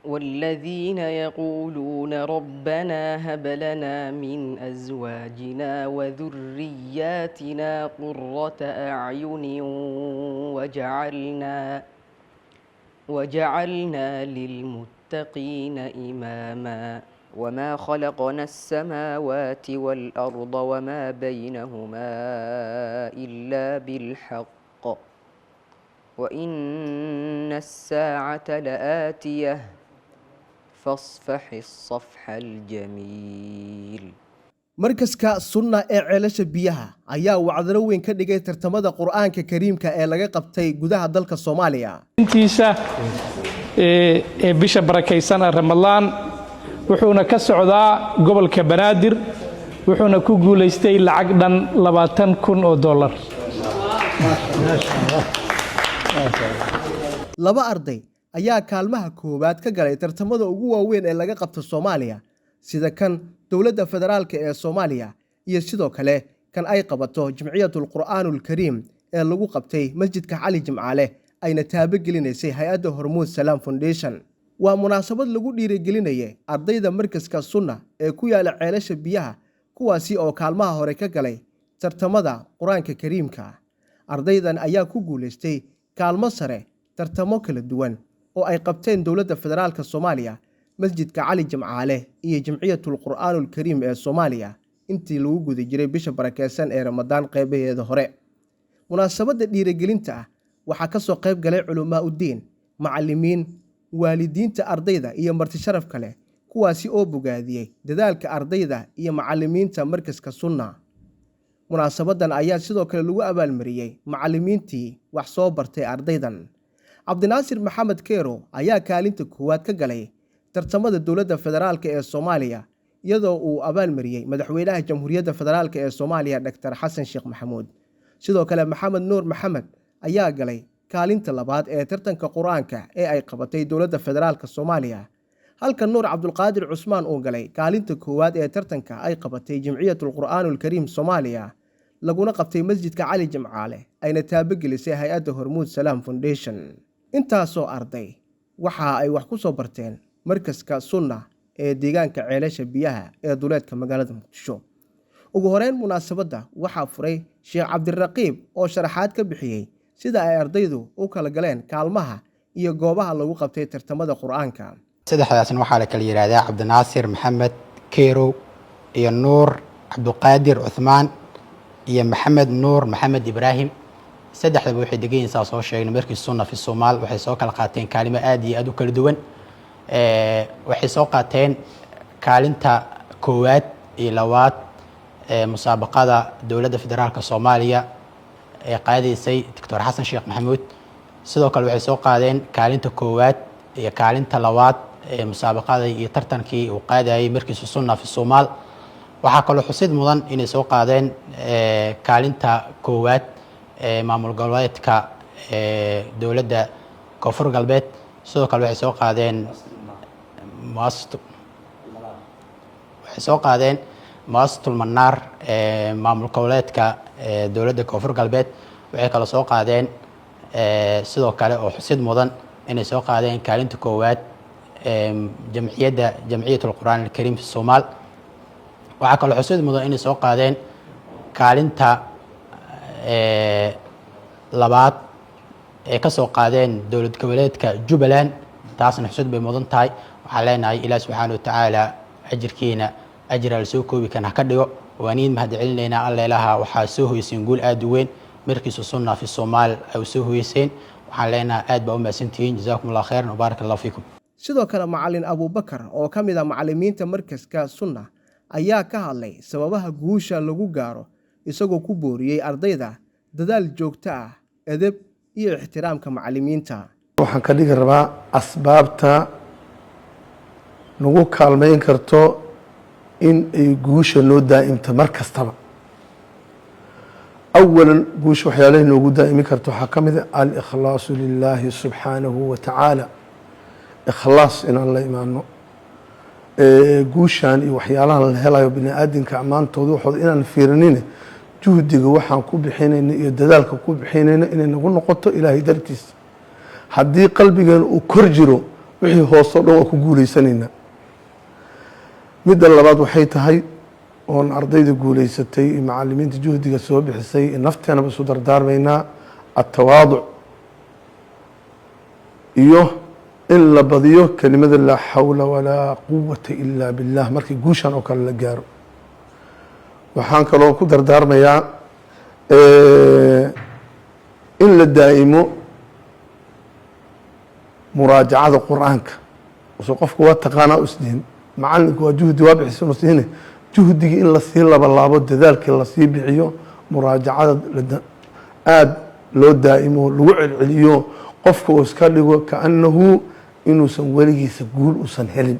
والذين يقولون ربنا هب لنا من أزواجنا وذرياتنا قرة أعين وجعلنا للمتقين إماما وما خلقنا السماوات والأرض وما بينهما إلا بالحق وإن الساعة لآتية فاصفح الصفح الجميل. markaska sunna ee ceelasha biyaha ayaa wacdaro weyn ka dhigay tartamada quraanka kariimka ee laga qabtay gudaha dalka Soomaaliya intiisa bisha barakaysan Ramadaan wuxuuna ka socdaa gobolka Banaadir wuxuuna ku guuleystay lacag dhan $20,000 laba arday ayaa kaalmaha koowaad ka galay tartamada ugu waaweyn ee laga qabto Soomaaliya sida kan dawladda federaalka ee Soomaaliya iyo sidoo kale kan ay qabato Jamciyatul Qur'aanul Kariim ee lagu qabtay Masjidka Cali Jimcaale ayna taabagelinaysay hay'adda Hormuud Salaam Foundation waa munaasabad lagu dhiirigelinayay ardayda markaska sunna ee ku yaala ceelasha biyaha kuwaasi oo kaalmaha hore ka galay tartamada Quraanka Kariimka ardaydan ayaa ku guuleystay kaalmo sare tartamo kala duwan oo ay qabteen dawladda federaalka Soomaaliya Masjidka Cali Jimcaale iyo Jamciyatul Qur'aanul Kariim ee Soomaaliya intii lagu guda jiray bisha barakeysan ee Ramadaan qeybaheeda hore munaasabada dhiirigelinta waxa ka soo qayb galay culumaa u diin macallimiin waalidiinta ardayda iyo marti sharaf kale kuwaasi oo bogaadiyay dadaalka ardayda iyo macallimiinta markaska sunna munaasabadan ayaa sidoo kale lagu abaalmariyay macallimiintii wax soo bartay ardaydan Cabdinaasir Maxamed Keero ayaa kaalinta koowaad ka galay tartamada dawladda federaalka ee Soomaaliya iyadoo uu abaalmariyay madaxweynaha Jamhuuriyadda Federaalka ee Soomaaliya Dr. Xasan Sheekh Maxamuud sidoo kale Maxamed Nuur Maxamed ayaa galay kaalinta labaad ee tartanka Quraanka ee ay qabatay dawladda federaalka Soomaaliya halka Nuur Cabdulqaadir Cusmaan uu galay kaalinta koowaad ee tartanka ay qabatay Jamciyatul Qur'aanul Kariim Soomaaliya laguna qabtay Masjidka Cali Jimcaale ayna taabagelisay hay'adda Hormuud Salaam Foundation intaasoo arday waxa ay wax ku soo barteen markaska sunna ee deegaanka ceelasha biyaha ee duleedka magaalada Muqdisho ugu horeyn munaasabada waxa furay Sheekh Cabdiraqiib oo sharaxaad ka bixiyay sida ay ardaydu u kala galeen kaalmaha iyo goobaha lagu qabtay tartamada Quraanka saddexdaasna waxa la kala yiraahdaa Cabdinaasir Maxamed Keero iyo Nuur Cabdulqaadir Uthmaan iyo Maxamed Nuur Maxamed Ibrahim saddexdaba waxay degayn soo sheegnay markii sunna fi Soomaal waxay soo kala qaateen kaalmo aad iyo aad u kala duwan waxay soo qaateen kaalinta koowaad iyo labaad musaabaqada dawladda federaalka Soomaaliya ee qaadaysay Dr. Xasan Sheekh Maxamuud sidoo kale waxay soo qaadeen kaalinta koowaad iyo kaalinta labaad ee musaabaqada iyo tartankii uu qaadayay markii sunna fi Soomaal waxa kale xusid mudan inay soo qaadeen kaalinta koowaad maamul goboleedka dawladda Koonfur Galbeed sidoo kale waxay soo qaadeen Maasul Manaar maamul goboleedka dawladda Koonfur Galbeed waxay kala soo qaadeen sidoo kale oo xusid mudan inay soo qaadeen kaalinta koowaad Jamciyatul Qur'aanul Kariim fi Soomaal waxa kale xusid mudan inay soo qaadeen kaalinta labaad ee ka soo qaadeen dawlad goboleedka Jubbaland taasna xusid bay mudan tahay waxa leenahay Ilaahay subhanahu wa ta'ala ajirkiina ajral soo koobi kana ka dhigo waaniin mahad celinayna Allaah waxa soo hoysin guul aad u weyn markiisu sunna fi Soomaal ay soo hoyseen waxa leenahay aad baa u maasantiin jazaakumullahu khairan wa barakallahu fiikum sidoo kale macallin Abubakar oo kamid ah macallimiinta markaska sunna ayaa ka hadlay sababaha guusha lagu gaaro isagoo ku booriyay ardayda dadaal joogto ah edeb iyo ixtiraamka macallimiinta waxaan ka dhigi rabaa asbaabta nagu kaalmeyn karto in ay guusha noo daa'imto mar kastaba awalan guusha waxyaalaha noogu daa'imi karto waxaa ka mid ah al-ikhlaasu lilaahi subxaanahu wa tacaala ikhlaas inaan la imaano guushaan iyo waxyaalahan la helayo bini aadamka ammaantooda waxooda inaan fiirinine juhdiga waxaan ku bixinayna iyo dadaalka ku bixinayna inay nagu noqoto ilaahay dartiisa haddii qalbigeena uu kor jiro wixii hoosoo dhan waa ku guuleysanaynaa. midda labaad waxay tahay oon ardayda guuleysatay iyo macalimiinta juhdiga soo bixisay nafteenaba isu dardaarmaynaa atawaaduc iyo in la badiyo kelimada laa xawla walaa quwata ilaa billah markii guushan oo kale la gaaro. waxaan kaloo ku dardaarmayaa in la daa'imo muraajacada qur-aanka so qofku waa taqaanaa usdihin macalinku waa juhdi waa bixisa usdihine juhdigii in lasii labalaabo dadaalkii lasii bixiyo muraajacada aada loo daa'imo lagu celceliyo qofka uu iska dhigo kaannahu inuusan weligiisa guul usan helin.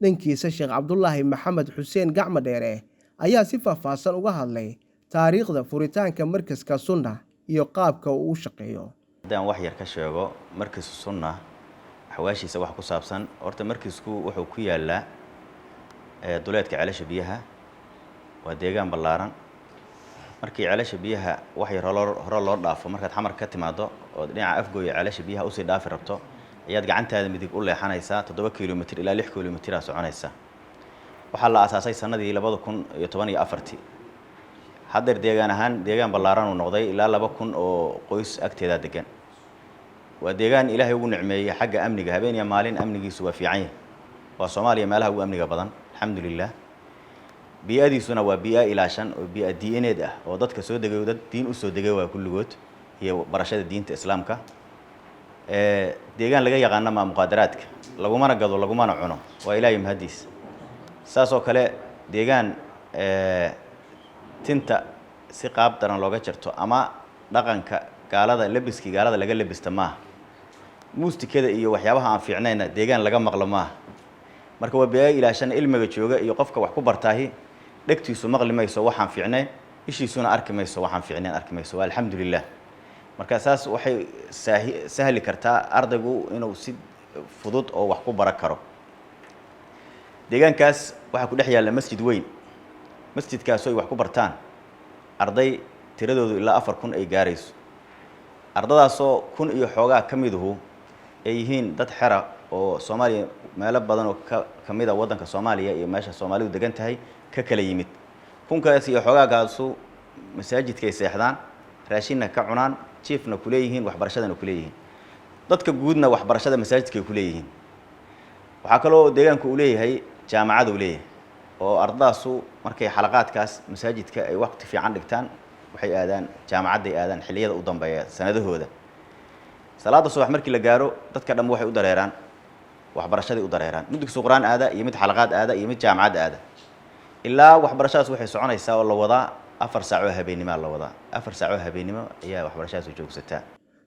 dhankiisa sheekh cabdulaahi maxamed xuseen gacmo dheere ayaa si faahfaahsan uga hadlay taariikhda furitaanka markaska sunna iyo qaabka uu u shaqeeyo. haddaan wax yar ka sheego markaska sunna xawaashiisa wax ku saabsan horta markasku wuxuu ku yaalaa duleedka ceelasha biyaha waa deegaan ballaaran. markii ceelasha biyaha wax yar hore loo dhaafo markaad xamar ka timaado oo dhinaca afgooya ceelasha biyaha usii dhaafi rabto ayaad gacantaada midig u leexanaysaa 7 kilomitir ilaa 6 kilomitir aa soconaysa. waxaa la aasaasay sanadii 2014 haddeer deegaan ahaan deegaan ballaaran uu noqday ilaa 2000 oo qoys agteeda degan. waa deegaan ilaahay ugu nicmeeyay xagga amniga habeen iyo maalin amnigiisu waa fiican yahay. waa Soomaaliya meelaha ugu amniga badan alxamdulillah. biyaadiisuna waa biya ilaashan oo biya diineed ah oo dadka soo degay dad diin u soo degay waa kulligood iyo barashada diinta islaamka. deegaan laga yaqaan ma muqaadaraadka laguma gado laguma cuno waa ilaahay mahadiis. saas oo kale deegaan tinta si qaab daran looga jarto ama dhaqanka gaalada labiski gaalada laga labista ma muusikada iyo waxyaabaha aan fiicnayna deegaan laga maqlo ma. marka waa biya ilaashan ilmiga jooga iyo qofka wax ku bartaahi dhegtiisu maqli mayso waxaan fiicnayn ishiisuna arki mayso waxaan fiicnayn arki mayso alxamdulillah. marka saas waxay sahli kartaa ardaygu inuu si fudud oo wax ku baran karo. deegaankaas waxa ku dhex yaala masjid weyn. masjidkaas oo wax ku bartaan arday tiradoodu ilaa 4000 ay gaarayso. ardadaasoo 1000 iyo xoogaa kamiduhu ay yihiin dad xira oo Soomaaliya meelo badan oo kamida wadanka Soomaaliya iyo meesha Soomaalidu degan tahay ka kala yimid. 1000kaas iyo xoogaasu masaajidka ay seexdaan raashinna ka cunaan chiefna ku leeyihiin waxbarashadana ku leeyihiin. dadka guudna waxbarashada masaajidka ku leeyihiin. waxa kale oo deegaanku u leeyahay jaamacad u leeyahay oo ardaasu markay xalaqaadkaas masaajidka ay waqti fiican dhigtaan waxay aadaan jaamacadda ay aadaan xilliyada u dambeeya sanadahooda. salaada subax markii la gaaro dadka dhan waxay u dareeraan waxbarashadii u dareeraan mudugsi quraan aada iyo mid xalaqaad aada iyo mid jaamacad aada ilaa waxbarashadaas waxay soconaysaa oo la wadaa 4 saaco habeenimo la wadaa 4 saaco habeenimo ayaa waxbarashadaas u joogsataa.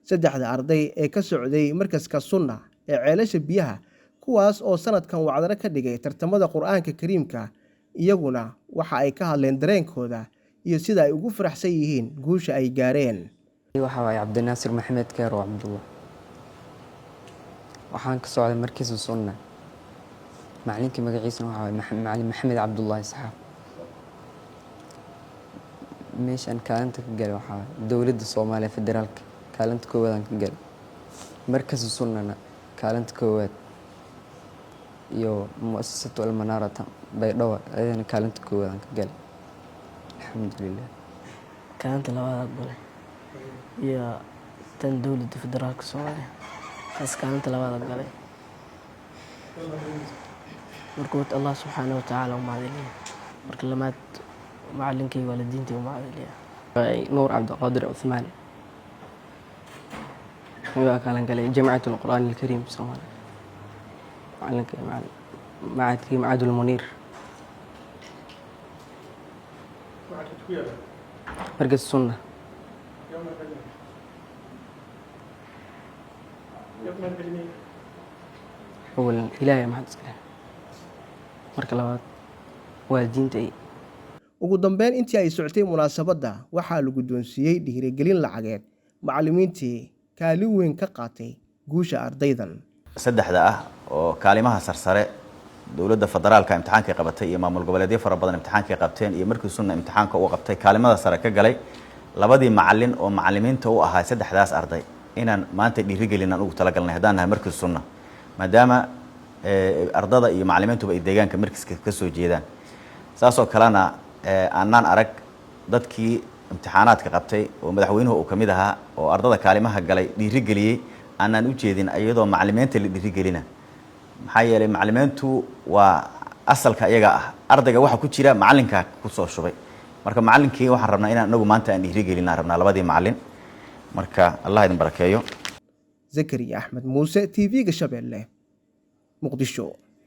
saddexda arday ee ka socday markaska sunna ee ceelasha biyaha kuwaas oo sanadkan wacdaro ka dhigay tartamada quraanka kariimka iyaguna waxa ay ka hadleen dareenkooda iyo sida ay ugu faraxsan yihiin guusha ay gaareen. waxa waay cabdinaasir maxamed keero cabdullah waxaan ka socday markiisa sunna macallinkii magaciisana waxa waay macallin maxamed cabdullah isxaaq. meeshan kaalinta ka galay waxa waay dowladda Soomaaliya federaalka kaalinta koowaad aan ka galay markiisa sunnana kaalinta koowaad iyo muassasatu al-manarata baydhabo ayadana kaalinta koowaad aan ka galay alxamdulillah. kaalinta labaad galay iyo tan dowladda federaalka Soomaaliya kaas kaalinta labaad galay. markuu Allah subhanahu wa ta'ala u maadiliyo marka lamaad macallinkii waalidiintii u maadiliyo nuur cabdiqaadir Uthman waa kaalan galay jamaacatul quraan al-kariim Soomaaliya معلنك معهد معهد المنير مركز السنة أولا إلهي ما حد سكره مركز لبعض والدين تأي. ugu dambeyn intii ay socotay munaasabadda waxaa lagu doonsiiyay dhiirigelin lacageed macallimiintii kaalin weyn ka qaatay guusha ardaydan. saddexda ah oo kaalimaha sarsare dawladda federaalka imtixaanka qabatay iyo maamul goboleedyo fara badan imtixaanka qabteen iyo markii sunna imtixaanka uu qabtay kaalimada sare ka galay labadii macallin oo macallimiinta u ahaa saddexdaas arday inaan maanta dhiirigelin aan ugu talagalnay hadaan nahay markii sunna maadaama ardada iyo macallimiintuba ay deegaanka markiska ka soo jeedaan saasoo kalena aanaan arag dadkii imtixaanaadka qabtay oo madaxweynuhu uu ka mid ahaa oo ardada kaalimaha galay dhiirigeliyey aanaan u jeedin iyadoo macallimiinta la dhiirigelina maxaa yeelay macallimiintu waa asalka iyaga ah ardayga waxa ku jira macallinka ku soo shubay marka macallinkii waxaan rabnaa inaan anagu maanta aan dhiirigelina rabnaa labadii macallin marka allah idin barakeeyo Zakariya Axmed Muuse TV-ga Shabeelle Muqdisho.